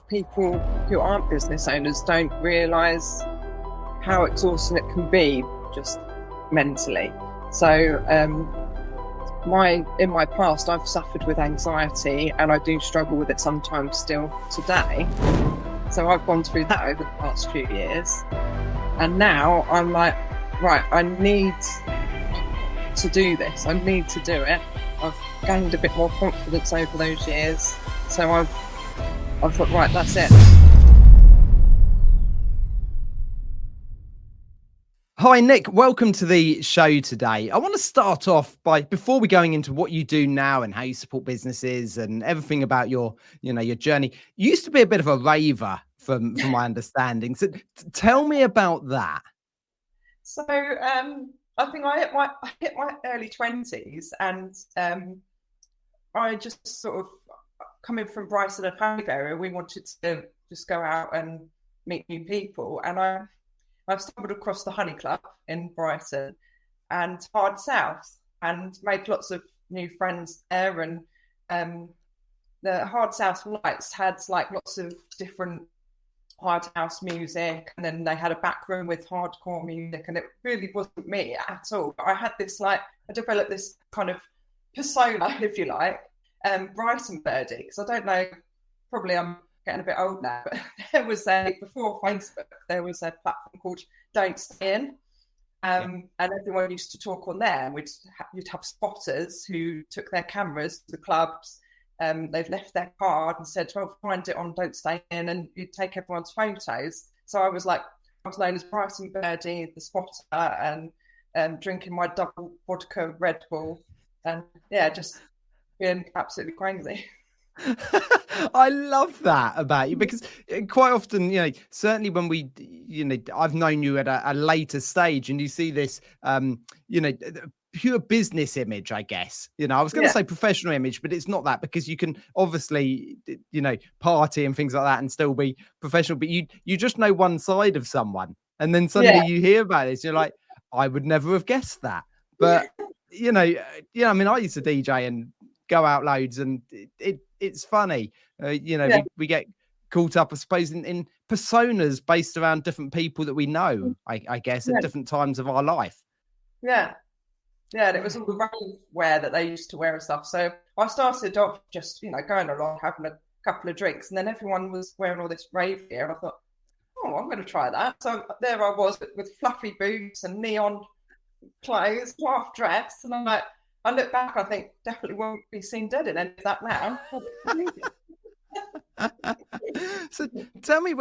people who aren't business owners don't realise how exhausting it can be just mentally. So in my past, I've suffered with anxiety, and I do struggle with it sometimes still today. So I've gone through that over the past few years, and now I'm like, right, I need to do this. I need to do it. I've gained a bit more confidence over those years, so I've thought, right, that's it. Hi, Nick. Welcome to the show today. I want to start off by, before we going into what you do now and how you support businesses and everything about your journey. You used to be a bit of a raver, from my understanding. So tell me about that. So I think I hit my early 20s, and I just sort of, coming from Brighton and Hove area, we wanted to just go out and meet new people, and I stumbled across the Honey Club in Brighton and Hard South, and made lots of new friends there. And the Hard South Lights had like lots of different hard house music, and then they had a back room with hardcore music, and it really wasn't me at all. But I had this, like, I developed this kind of persona, if you like, Brighton birdie, because I don't know, probably I'm getting a bit old now, but there was before Facebook, there was a platform called Don't Stay In, and everyone used to talk on there, and you'd have spotters who took their cameras to the clubs. They've left their card and said, well, find it on Don't Stay In, and you'd take everyone's photos. So I was known as Brighton birdie, the spotter, and drinking my double vodka Red Bull, and just being absolutely crazy. I love that about you, because quite often, certainly when I've known you at a later stage, and you see this, pure business image, I guess. I was going to say professional image, but it's not that, because you can obviously, party and things like that and still be professional, but you just know one side of someone, and then suddenly you hear about it, you're like, I would never have guessed that. But, I mean, I used to DJ and go out loads, and it's funny. We get caught up, I suppose, in personas based around different people that we know, I guess, at different times of our life. Yeah, and it was all the rave wear that they used to wear and stuff. So I started off just, going along, having a couple of drinks, and then everyone was wearing all this rave gear, and I thought, oh, I'm going to try that. So there I was with fluffy boots and neon clothes, half dressed, and I'm like, I look back, I think, definitely won't be seen dead in any of that now. So tell me,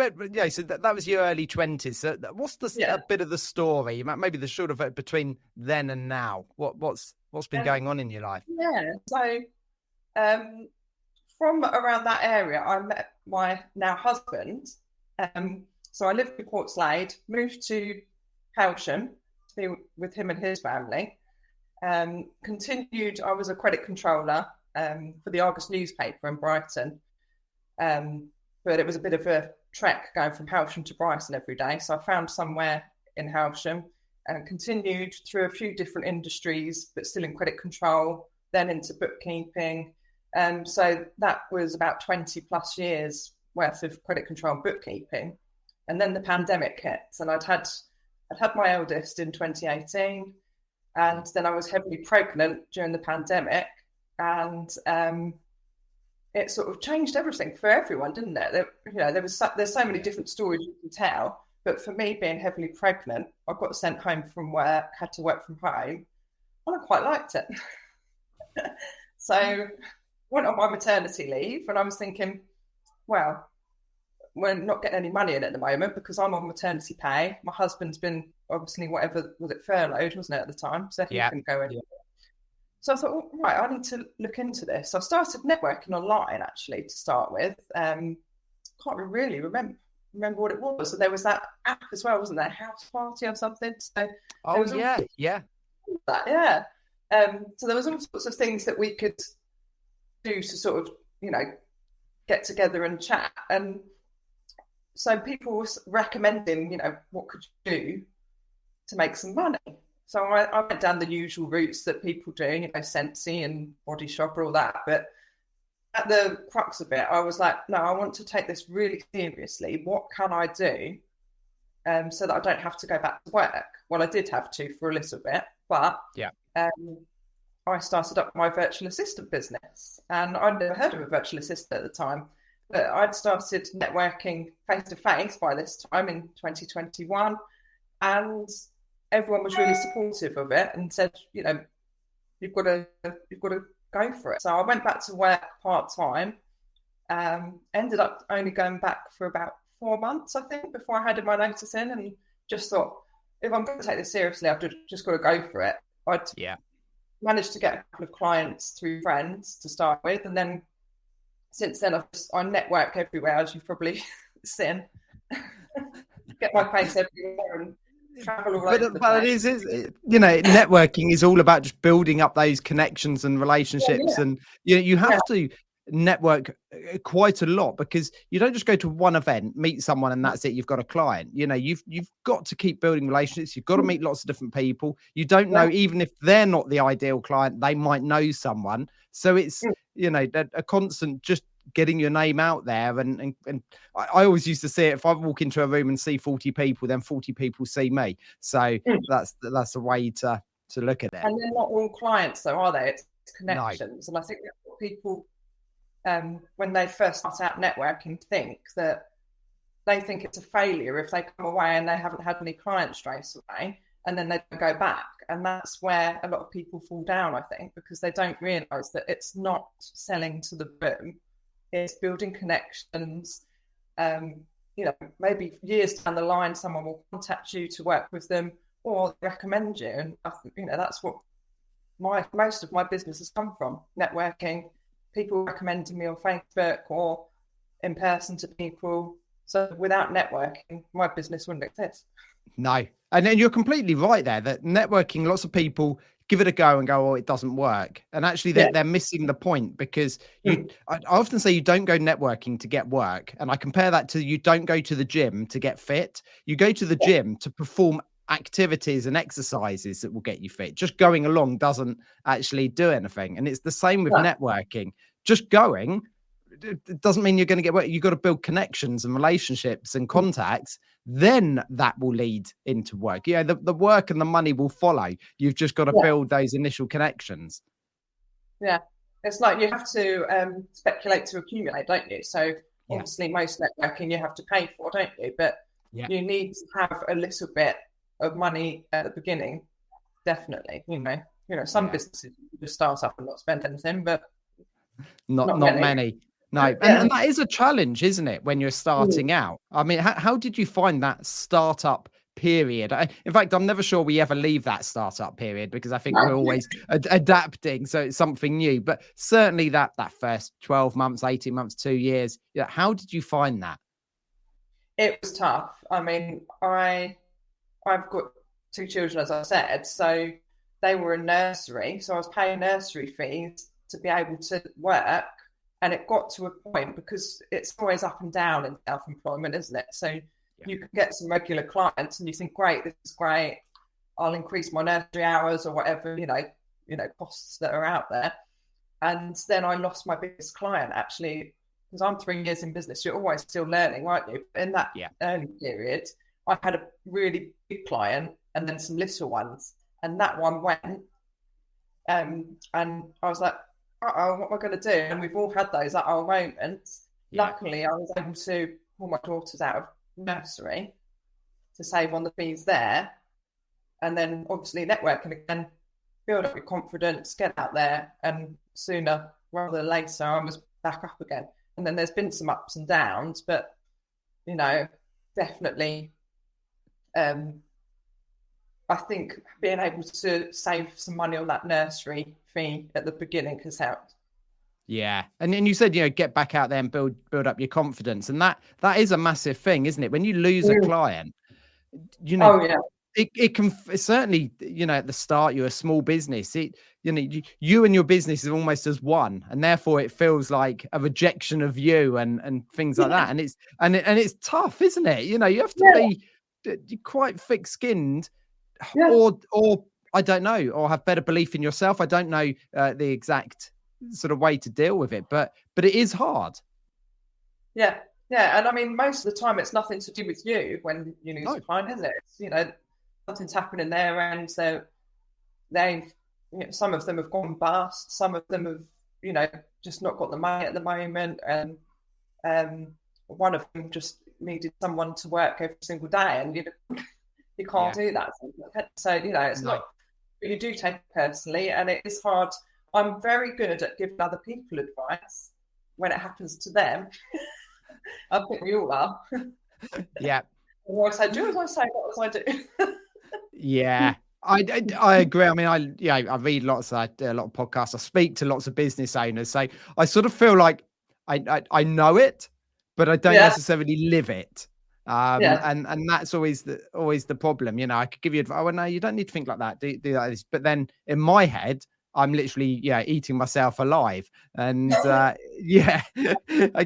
so that was your early 20s. So what's a bit of the story, maybe the short of it, between then and now? What's been going on in your life? Yeah, so from around that area, I met my now husband. So I lived in Portslade, moved to Hailsham to be with him and his family. Continued, I was a credit controller for the Argus newspaper in Brighton, but it was a bit of a trek going from Hailsham to Brighton every day, so I found somewhere in Hailsham and continued through a few different industries, but still in credit control, then into bookkeeping. So that was about 20 plus years worth of credit control and bookkeeping, and then the pandemic hit, and I'd had my eldest in 2018. And then I was heavily pregnant during the pandemic, and it sort of changed everything for everyone, didn't it? There's so many different stories you can tell, but for me, being heavily pregnant, I got sent home from work, had to work from home, and I quite liked it. So went on my maternity leave, and I was thinking, well, we're not getting any money in at the moment because I'm on maternity pay. My husband's been, obviously, furloughed, wasn't it, at the time? So he couldn't go anywhere. So I thought, right, I need to look into this. So I started networking online, actually, to start with. Can't really remember what it was. So there was that app as well, wasn't there? House Party or something. So So there was all sorts of things that we could do to sort of, get together and chat. And so people were recommending, what could you do to make some money? So I went down the usual routes that people do, Scentsy and Body Shop and all that. But at the crux of it, I was like, no, I want to take this really seriously. What can I do so that I don't have to go back to work? Well, I did have to for a little bit, but Yeah. I started up my virtual assistant business, and I'd never heard of a virtual assistant at the time. But I'd started networking face to face by this time in 2021, and everyone was really supportive of it and said, you know, you've got to go for it. So I went back to work part time. Ended up only going back for about 4 months, I think, before I handed my notice in, and just thought, if I'm going to take this seriously, I've just got to go for it. I'd managed to get a couple of clients through friends to start with, and then since then I network everywhere, as you've probably seen. Get my face everywhere and travel all over the place. But it is, you know, networking is all about just building up those connections and relationships, and you have to network quite a lot, because you don't just go to one event, meet someone, and that's it, you've got a client. You know, you've got to keep building relationships. You've got to meet lots of different people. You don't know, even if they're not the ideal client, they might know someone. So it's, you know, a constant just getting your name out there. And I always used to say, if I walk into a room and see 40 people, then 40 people see me. So that's a way to look at it. And they're not all clients though, are they? It's connections. No. And I think that's what people, when they first start out networking, think it's a failure if they come away and they haven't had any clients straight away, and then they don't go back. And that's where a lot of people fall down, I think, because they don't realise that it's not selling to the room, it's building connections. You know, maybe years down the line, someone will contact you to work with them or recommend you. And I think, you know, that's what most of my business has come from, networking, people recommending me on Facebook or in person to people. So without networking, my business wouldn't exist. No. And then you're completely right there, that networking, lots of people give it a go and go, oh, it doesn't work. And actually they're missing the point, because I often say you don't go networking to get work. And I compare that to, you don't go to the gym to get fit. You go to the gym to perform activities and exercises that will get you fit. Just going along doesn't actually do anything. And it's the same with networking. Just going, it doesn't mean you're going to get work. You've got to build connections and relationships and contacts. Then that will lead into work. Yeah, the work and the money will follow. You've just got to build those initial connections. Yeah, it's like you have to speculate to accumulate, don't you? So obviously most networking you have to pay for, don't you? But you need to have a little bit of money at the beginning, definitely. You know, some businesses just start up and not spend anything, but not many. No, and that is a challenge, isn't it, when you're starting out? I mean, how did you find that startup period? In fact, I'm never sure we ever leave that startup period, because I think we're always adapting, so it's something new. But certainly that first 12 months, 18 months, 2 years, how did you find that? It was tough. I mean, I've got 2 children, as I said, so they were in nursery, so I was paying nursery fees to be able to work. And it got to a point, because it's always up and down in self-employment, isn't it? So you can get some regular clients and you think, great, this is great, I'll increase my nursery hours or whatever, you know, costs that are out there. And then I lost my biggest client, actually, because I'm 3 years in business. You're always still learning, aren't you? In that early period, I had a really big client and then some little ones. And that one went. And I was like, what am I going to do? And we've all had those at our moments. Luckily, I was able to pull my daughters out of nursery to save on the fees there. And then obviously networking again, build up your confidence, get out there, and sooner rather than later, I was back up again. And then there's been some ups and downs, but, you know, definitely, I think being able to save some money on that nursery fee at the beginning has helped. Yeah. And then you said, you know, get back out there and build up your confidence. And that is a massive thing, isn't it? When you lose a client, you know, it can certainly, you know, at the start, you're a small business. You know, you and your business is almost as one, and therefore it feels like a rejection of you and things like that. And it's tough, isn't it? You know, you have to be quite thick-skinned, or I don't know, or have better belief in yourself. I don't know the exact sort of way to deal with it. But it is hard. Yeah. Yeah. And I mean, most of the time it's nothing to do with you when you lose a client, is it? It's, you know, something's happening there, and so they've, you know, some of them have gone bust, some of them have, you know, just not got the money at the moment, and one of them just needed someone to work every single day, and you can't do that. So, you know, it's not, you do take it personally, and it is hard. I'm very good at giving other people advice when it happens to them. I think we all are. Yeah. What I say, do as I say, not as I do. Yeah. I agree. I mean, I read lots, I do a lot of podcasts. I speak to lots of business owners. So I sort of feel like I know it, but I don't necessarily live it. And that's always the problem. You know, I could give you advice. Oh, no, you don't need to think like that. Do that. But then in my head, I'm literally eating myself alive. And I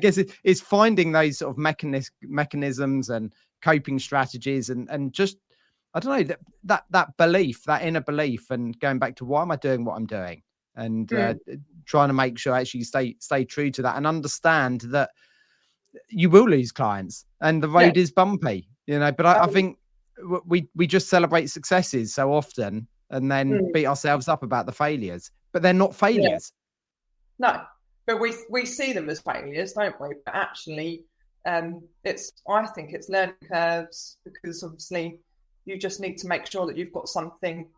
guess it's finding those sort of mechanisms and coping strategies and just, I don't know, that belief, that inner belief, and going back to why am I doing what I'm doing, and trying to make sure actually stay true to that, and understand that you will lose clients and the road is bumpy, you know. But I think we just celebrate successes so often and then beat ourselves up about the failures, but they're not failures. No, but we see them as failures, don't we? But actually, I think it's learning curves, because obviously you just need to make sure that you've got something.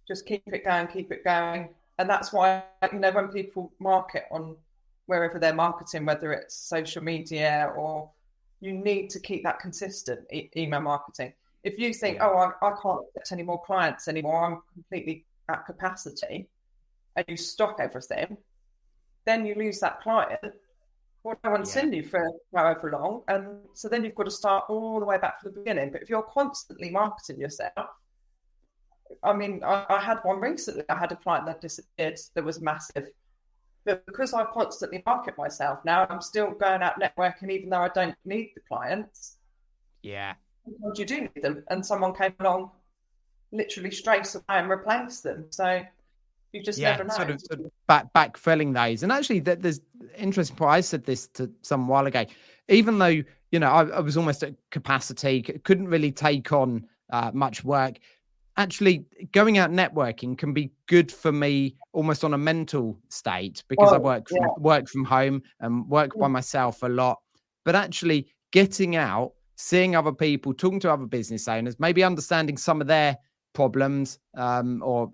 Just keep it going. And that's why, you know, when people market on wherever they're marketing, whether it's social media, or you need to keep that consistent email marketing. If you think, I can't get any more clients anymore, I'm completely at capacity, and you stop everything, then you lose that client. Well, no one's seen you for however long, and so then you've got to start all the way back from the beginning. But if you're constantly marketing yourself, I mean, I had one recently. I had a client that disappeared that was massive, but because I constantly market myself now, I'm still going out networking, even though I don't need the clients. Yeah, sometimes you do need them, and someone came along literally straight away and replaced them. So you just never know. Sort of backfilling those. And actually, there's interesting point. I said this to some while ago. Even though, you know, I was almost at capacity, couldn't really take on much work. Actually, going out networking can be good for me almost on a mental state, because I work from home and work by myself a lot. But actually getting out, seeing other people, talking to other business owners, maybe understanding some of their problems, or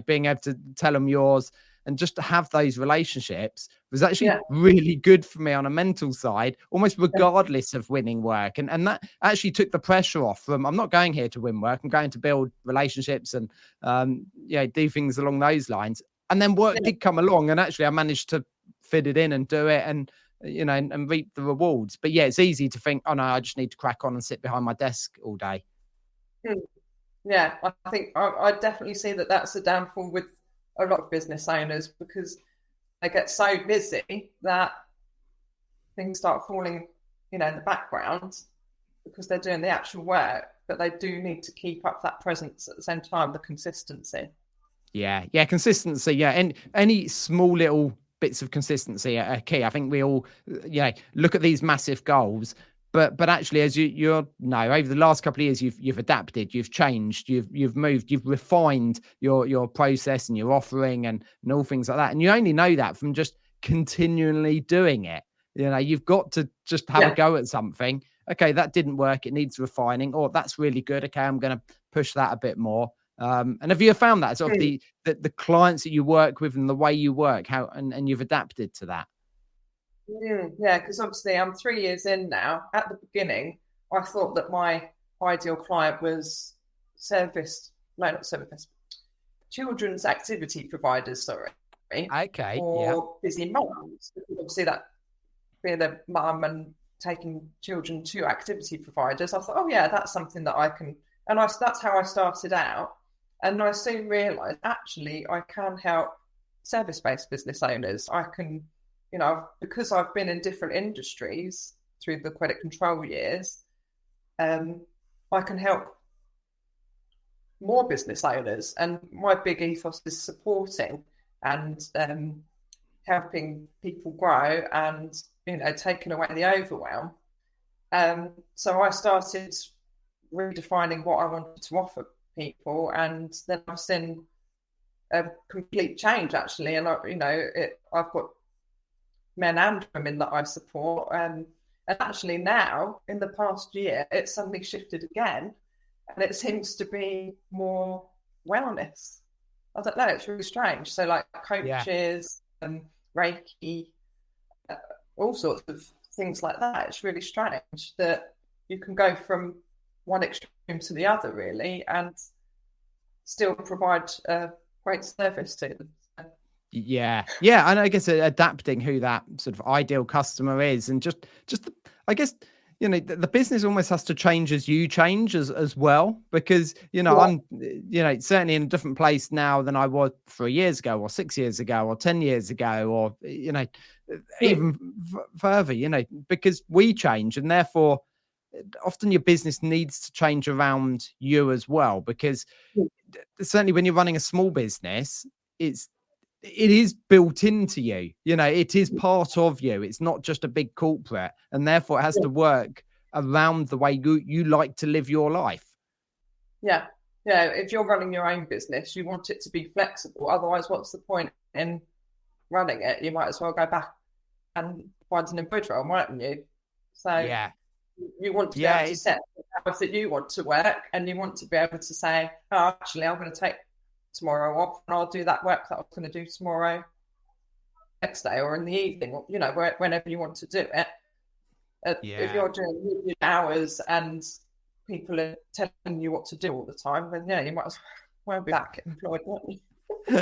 being able to tell them yours, and just to have those relationships was actually really good for me on a mental side, almost regardless of winning work. And that actually took the pressure off from, I'm not going here to win work, I'm going to build relationships and do things along those lines. And then work did come along, and actually I managed to fit it in and do it, and and reap the rewards. But it's easy to think, oh no, I just need to crack on and sit behind my desk all day. Yeah, I think I definitely see that that's a downfall with a lot of business owners, because they get so busy that things start falling, in the background, because they're doing the actual work, but they do need to keep up that presence at the same time, the consistency. Yeah, consistency. Yeah, and any small little bits of consistency are key. I think we all, look at these massive goals. But actually, as you know, over the last couple of years, you've adapted, you've changed, you've moved, you've refined your process and your offering and all things like that. And you only know that from just continually doing it. You've got to just have a go at something. Okay, that didn't work. It needs refining. Or that's really good. Okay, I'm going to push that a bit more. And have you found that sort of the clients that you work with and the way you work, how and you've adapted to that? Yeah, because obviously I'm 3 years in now. At the beginning, I thought that my ideal client was children's activity providers, Okay. or busy mums. Obviously that being a mum and taking children to activity providers, I thought, that's something that I can, and that's how I started out. And I soon realised, actually, I can help service-based business owners. I can, because I've been in different industries through the credit control years, I can help more business owners. And my big ethos is supporting and helping people grow and, taking away the overwhelm. So I started redefining what I wanted to offer people, and then I've seen a complete change actually. And I've got men and women that I support, and actually now in the past year it's suddenly shifted again, and it seems to be more wellness. I don't know, it's really strange. So like coaches and Reiki, all sorts of things like that. It's really strange that you can go from one extreme to the other, really, and still provide a great service to them. Yeah, and I guess adapting who that sort of ideal customer is, and just I guess the business almost has to change as you change as well, because I'm certainly in a different place now than I was 3 years ago, or 6 years ago, or 10 years ago, or even further, because we change, and therefore often your business needs to change around you as well, because certainly when you're running a small business, it is built into you, it is part of you. It's not just a big corporate, and therefore it has to work around the way you like to live your life. Yeah. If you're running your own business, you want it to be flexible. Otherwise, what's the point in running it? You might as well go back and find an embroidery role, mightn't you? So you want to be able to set the hours that you want to work, and you want to be able to say, oh, actually, I'm going to take tomorrow off, and I'll do that work that I was going to do tomorrow, next day, or in the evening, or, whenever you want to do it. If you're doing rigid hours and people are telling you what to do all the time, then you might as well be back employed, won't you?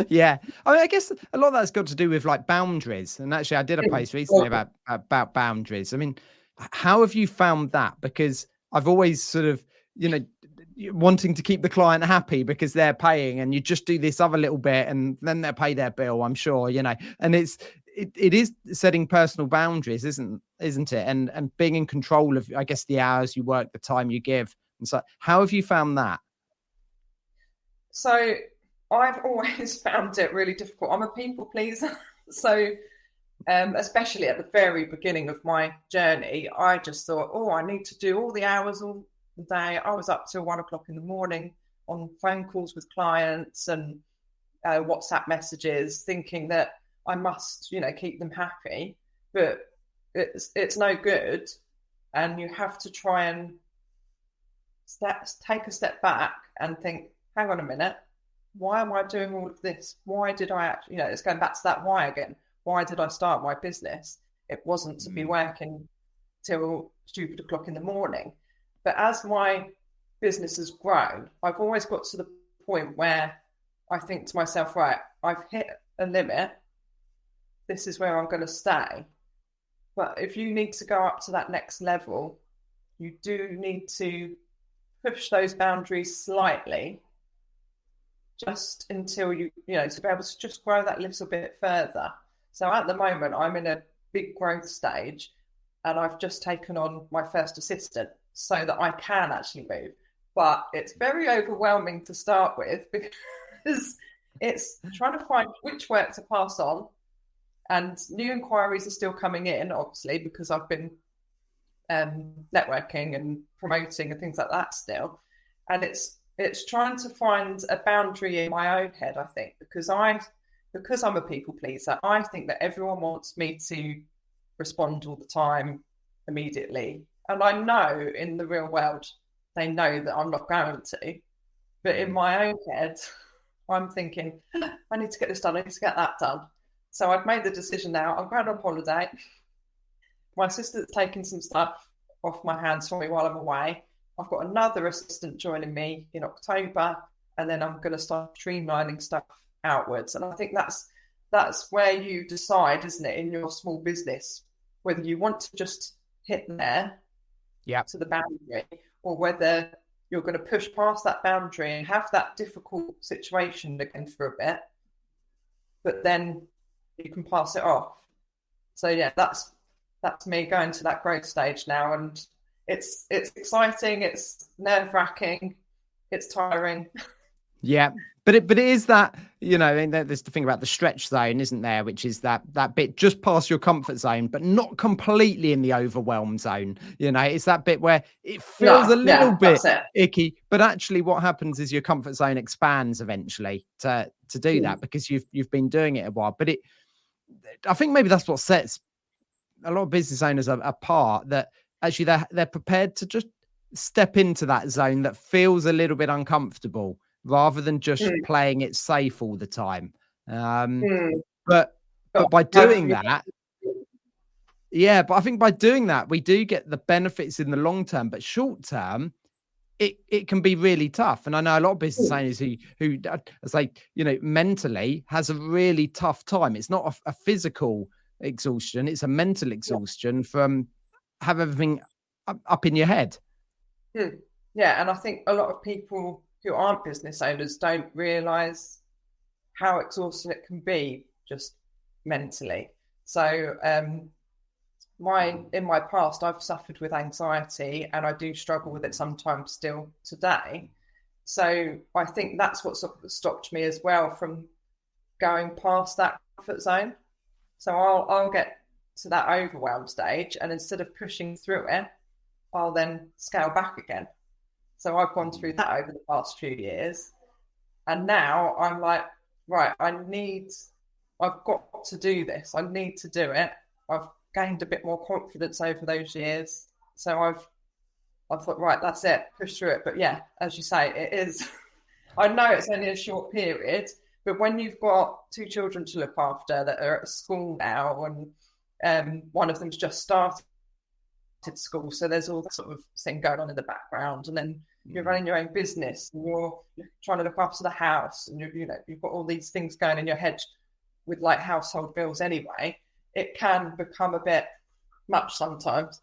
Yeah, I mean, I guess a lot of that's got to do with like boundaries. And actually, I did a post recently about boundaries. I mean, how have you found that? Because I've always sort of, wanting to keep the client happy because they're paying, and you just do this other little bit and then they'll pay their bill, I'm sure, and it is setting personal boundaries, isn't it? And being in control of, I guess, the hours you work, the time you give. And so how have you found that? So I've always found it really difficult. I'm a people pleaser. So especially at the very beginning of my journey, I just thought, I need to do all the hours all the day. I was up till 1 o'clock in the morning on phone calls with clients and WhatsApp messages, thinking that I must, keep them happy, but it's no good. And you have to try and take a step back and think, hang on a minute, why am I doing all of this? Why did I actually, it's going back to that why again. Why did I start my business? It wasn't to be working till stupid o'clock in the morning. But as my business has grown, I've always got to the point where I think to myself, right, I've hit a limit. This is where I'm going to stay. But if you need to go up to that next level, you do need to push those boundaries slightly, just until to be able to just grow that little bit further. So at the moment, I'm in a big growth stage, and I've just taken on my first assistant so that I can actually move. But it's very overwhelming to start with, because it's trying to find which work to pass on. And new inquiries are still coming in, obviously, because I've been networking and promoting and things like that still. And it's trying to find a boundary in my own head, I think, because I'm a people pleaser. I think that everyone wants me to respond all the time, immediately. And I know in the real world, they know that I'm not going to. But in my own head, I'm thinking, I need to get this done. I need to get that done. So I've made the decision now. I'm going on holiday. My assistant's taking some stuff off my hands for me while I'm away. I've got another assistant joining me in October, and then I'm going to start streamlining stuff outwards. And I think that's where you decide, isn't it, in your small business, whether you want to just hit there to the boundary, or whether you're going to push past that boundary and have that difficult situation again for a bit, but then you can pass it off. So yeah, that's me going to that growth stage now, and it's exciting, it's nerve-wracking, it's tiring. Yeah. But it is that, and there's the thing about the stretch zone, isn't there? Which is that bit just past your comfort zone, but not completely in the overwhelm zone. It's that bit where it feels a No, little yeah, bit that's it. icky, but actually what happens is your comfort zone expands eventually to do that, because you've been doing it a while. But I think maybe that's what sets a lot of business owners apart, that actually they're prepared to just step into that zone that feels a little bit uncomfortable, rather than just Mm, playing it safe all the time. mm. But But by I've, doing that, yeah, but I think by doing that, we do get the benefits in the long term, but short term, it can be really tough. And I know a lot of business owners who it's like, mentally has a really tough time. It's not a physical exhaustion, it's a mental exhaustion from have everything up in your head. yeah, and I think a lot of people who aren't business owners don't realise how exhausting it can be just mentally. So in my past, I've suffered with anxiety, and I do struggle with it sometimes still today. So I think that's what sort of stopped me as well from going past that comfort zone. So I'll get to that overwhelm stage, and instead of pushing through it, I'll then scale back again. So I've gone through that over the past few years, and now I'm like, right, I've got to do this. I need to do it. I've gained a bit more confidence over those years. So I thought, right, that's it, push through it. But yeah, as you say, it is, I know it's only a short period, but when you've got 2 children to look after that are at school now, and one of them's just started school, so there's all that sort of thing going on in the background, and then you're running your own business, and you're trying to look after the house, and you've got all these things going in your head with like household bills anyway. It can become a bit much sometimes.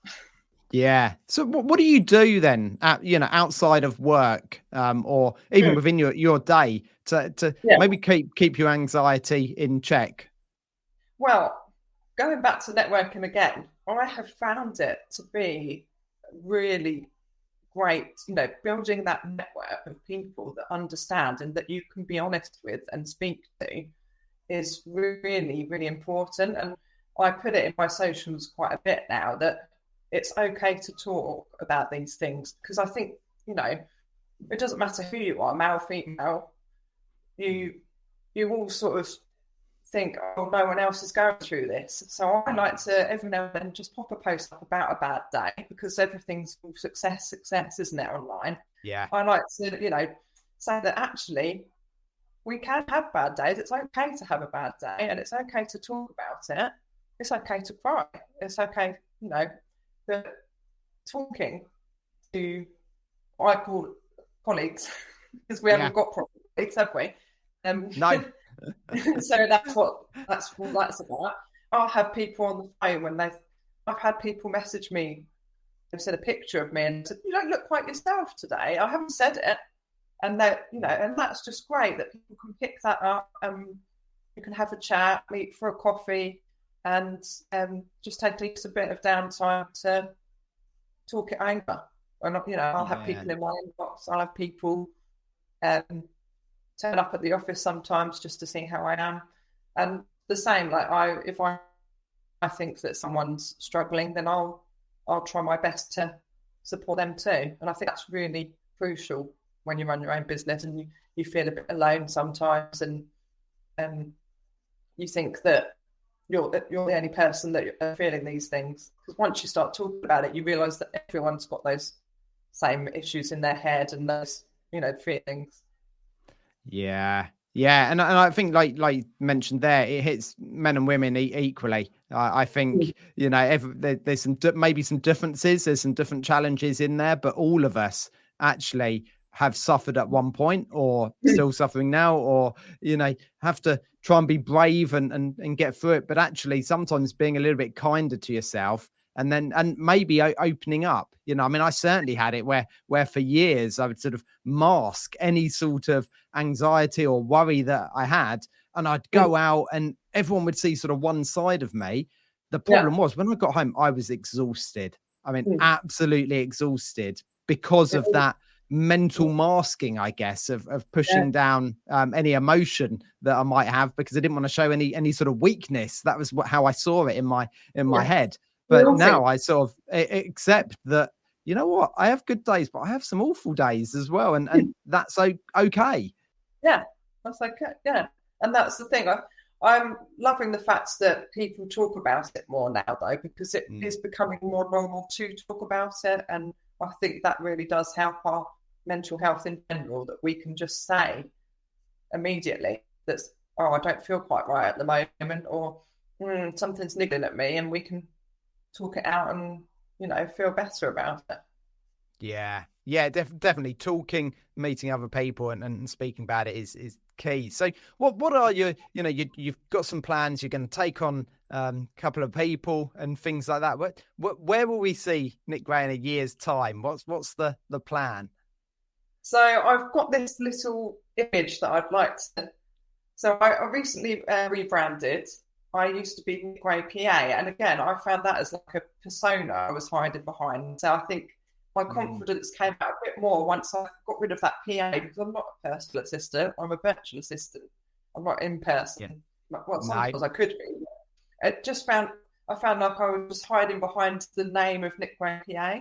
Yeah. So what do you do then, outside of work, or even within your day to Yeah. maybe keep your anxiety in check? Well, going back to networking again, I have found it to be really great, building that network of people that understand and that you can be honest with and speak to is really, really important. And I put it in my socials quite a bit now, that it's okay to talk about these things, because I think, it doesn't matter who you are, male, female, you all sort of think, oh, no one else is going through this. So I like to every now and then just pop a post up about a bad day, because everything's all success, isn't it, online? Yeah. I like to, say that actually we can have bad days. It's okay to have a bad day, and it's okay to talk about it. It's okay to cry. It's okay, but talking to, I call it colleagues, because we haven't got colleagues, have we? No. So that's what that's about. I'll have people on the phone when I've had people message me, they've sent a picture of me and said, "You don't look quite yourself today." I haven't said it, and that and that's just great that people can pick that up. You can have a chat, meet for a coffee, and just take a bit of downtime to talk it over. And I'll have people in my inbox. I'll have people turn up at the office sometimes just to see how I am. And the same, like if I think that someone's struggling, then I'll try my best to support them too. And I think that's really crucial when you run your own business and you feel a bit alone sometimes, and you think that you're the only person that are feeling these things. Because once you start talking about it, you realise that everyone's got those same issues in their head and those feelings. Yeah. Yeah. And I think like you mentioned there, it hits men and women equally. I think, there's maybe some differences. There's some different challenges in there, but all of us actually have suffered at one point, or still suffering now, or, have to try and be brave and get through it. But actually sometimes being a little bit kinder to yourself, and maybe opening up, I certainly had it where for years I would sort of mask any sort of anxiety or worry that I had, and I'd go out and everyone would see sort of one side of me. The problem was when I got home, I was exhausted. Absolutely exhausted because of that mental masking, I guess, of pushing down any emotion that I might have, because I didn't want to show any sort of weakness. That was how I saw it in my head. But now I sort of accept that, you know what, I have good days, but I have some awful days as well, and that's okay. Yeah, that's okay. Yeah, and that's the thing. I'm loving the fact that people talk about it more now, though, because it is becoming more normal to talk about it, and I think that really does help our mental health in general, that we can just say immediately that, oh, I don't feel quite right at the moment, or something's niggling at me, and we can talk it out and, you know, feel better about it. Yeah, definitely talking, meeting other people and speaking about it is key. So what are your, you know, you've got some plans, you're going to take on a couple of people and things like that. Where will we see Nic Gray in a year's time? What's the plan? So I've got this little image that I'd like to. So I recently rebranded. I used to be Nic Gray PA, and again, I found that as like a persona I was hiding behind. So I think my confidence came out a bit more once I got rid of that PA, because I'm not a personal assistant. I'm a virtual assistant. I'm not in person. Well, sometimes I could be. I found like I was just hiding behind the name of Nic Gray PA.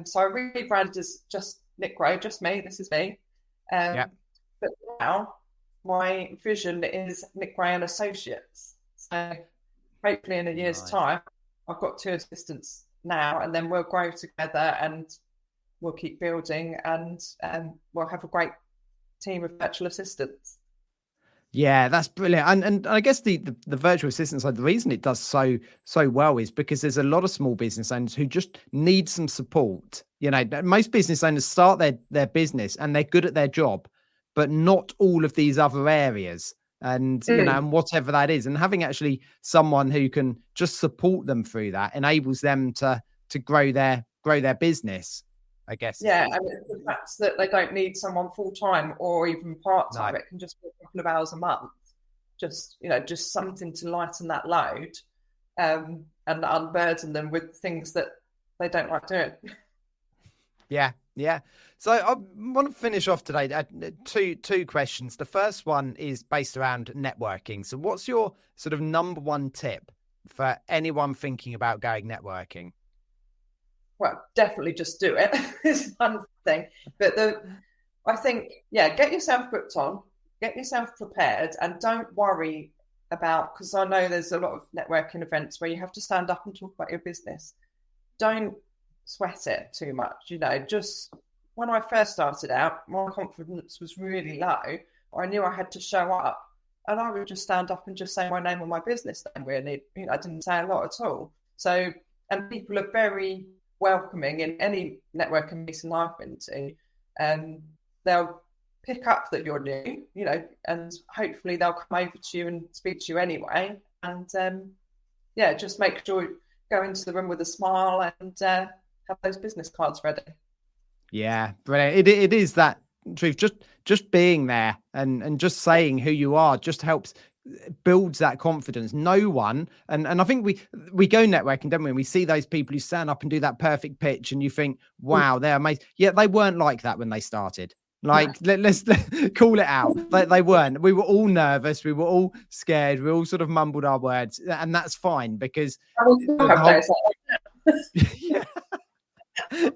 So I rebranded as just Nic Gray, just me. This is me. But now my vision is Nic Gray and Associates. So hopefully in a year's time, I've got 2 assistants now, and then we'll grow together and we'll keep building, and we'll have a great team of virtual assistants. Yeah, that's brilliant. And I guess the virtual assistant side, the reason it does so well is because there's a lot of small business owners who just need some support. You know, most business owners start their business and they're good at their job, but not all of these other areas. And, you know, and whatever that is, and having actually someone who can just support them through that enables them to grow their business, I guess. Yeah, and it's the fact that they don't need someone full-time or even part-time. It can just be a couple of hours a month. Just, you know, just something to lighten that load, and unburden them with things that they don't like doing. Yeah. So I want to finish off today. Two questions. The first one is based around networking. So what's your sort of number one tip for anyone thinking about going networking? Well, definitely just do it. Is one thing. But I think, get yourself booked on, get yourself prepared, and don't worry about, because I know there's a lot of networking events where you have to stand up and talk about your business. Don't sweat it too much. You know, just when I first started out, my confidence was really low. I knew I had to show up, and I would just stand up and just say my name and my business name. Really, you know, I didn't say a lot at all. So, and people are very welcoming in any networking meeting I've been to, and they'll pick up that you're new, you know, and hopefully they'll come over to you and speak to you anyway. And just make sure you go into the room with a smile and have those business cards ready. Yeah, brilliant. It is that truth. Just being there and just saying who you are just helps, builds that confidence. No one, and I think we go networking, don't we? And we see those people who stand up and do that perfect pitch, and you think, wow, they're amazing. Yeah, they weren't like that when they started. Like, let's call it out. They weren't. We were all nervous. We were all scared. We all sort of mumbled our words, and that's fine because.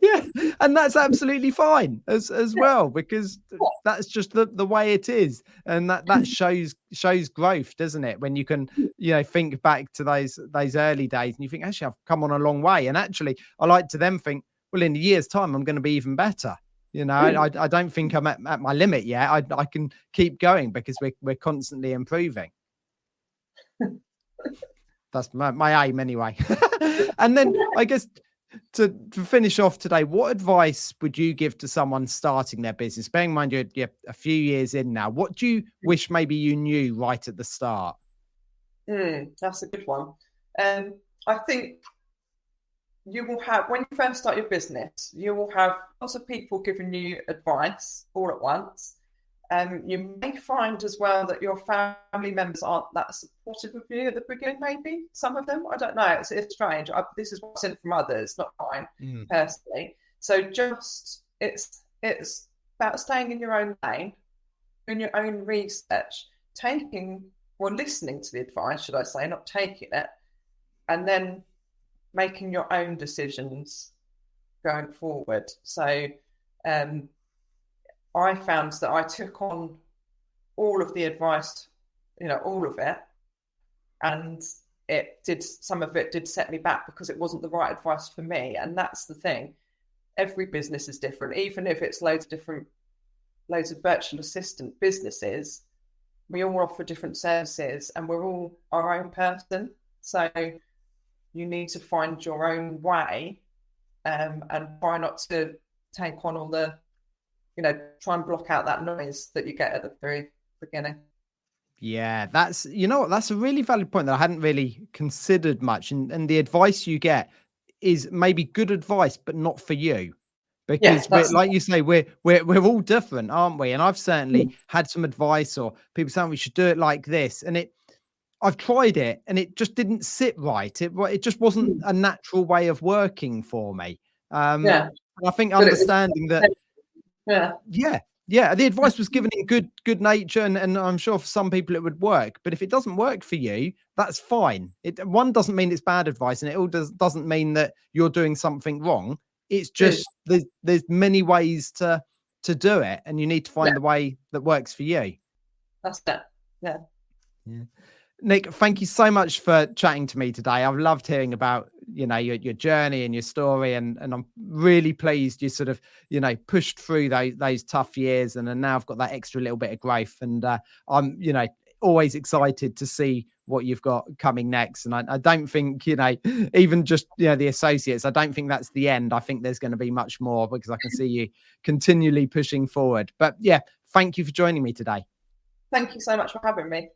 Yeah, and that's absolutely fine as well, because that's just the way it is, and that shows growth, doesn't it? When you can, you know, think back to those early days and you think, actually, I've come on a long way, and actually I like to then think, well, in a year's time I'm going to be even better. You know, I don't think I'm at my limit yet. I can keep going because we're constantly improving. That's my aim anyway. And then I guess to finish off today, what advice would you give to someone starting their business? Bearing in mind you're a few years in now, what do you wish maybe you knew right at the start? That's a good one. I think you will have, when you first start your business, you will have lots of people giving you advice all at once. You may find as well that your family members aren't that supportive of you at the beginning, maybe. Some of them, I don't know. It's strange. This is what's in from others, not mine personally. So just, it's It's about staying in your own lane, doing your own research, listening to the advice, should I say, not taking it, and then making your own decisions going forward. So I found that I took on all of the advice, all of it, and some of it did set me back because it wasn't the right advice for me. And that's the thing. Every business is different, even if it's loads of virtual assistant businesses. We all offer different services and we're all our own person. So you need to find your own way, and try not to take on all the, try and block out that noise that you get at the very beginning. Yeah, that's a really valid point that I hadn't really considered much. And the advice you get is maybe good advice, but not for you. Because like you say, we're all different, aren't we? And I've certainly had some advice or people saying we should do it like this. And I've tried it and it just didn't sit right. It just wasn't a natural way of working for me. And I think understanding that, the advice was given in good nature, and I'm sure for some people it would work. But if it doesn't work for you, that's fine. One doesn't mean it's bad advice, and it all doesn't mean that you're doing something wrong. It's just there's many ways to do it, and you need to find the way that works for you. That's it. Yeah. Nic, thank you so much for chatting to me today. I've loved hearing about, your journey and your story. And I'm really pleased you sort of, pushed through those tough years and now I've got that extra little bit of growth. And I'm, always excited to see what you've got coming next. And I don't think, even just, the associates, I don't think that's the end. I think there's going to be much more because I can see you continually pushing forward. But yeah, thank you for joining me today. Thank you so much for having me.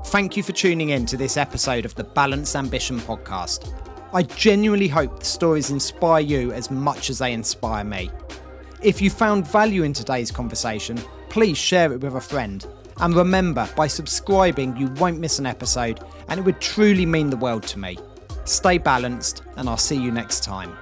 Thank you for tuning in to this episode of the Balanced Ambition podcast. I genuinely hope the stories inspire you as much as they inspire me. If you found value in today's conversation, please share it with a friend. And remember, by subscribing, you won't miss an episode, and it would truly mean the world to me. Stay balanced, and I'll see you next time.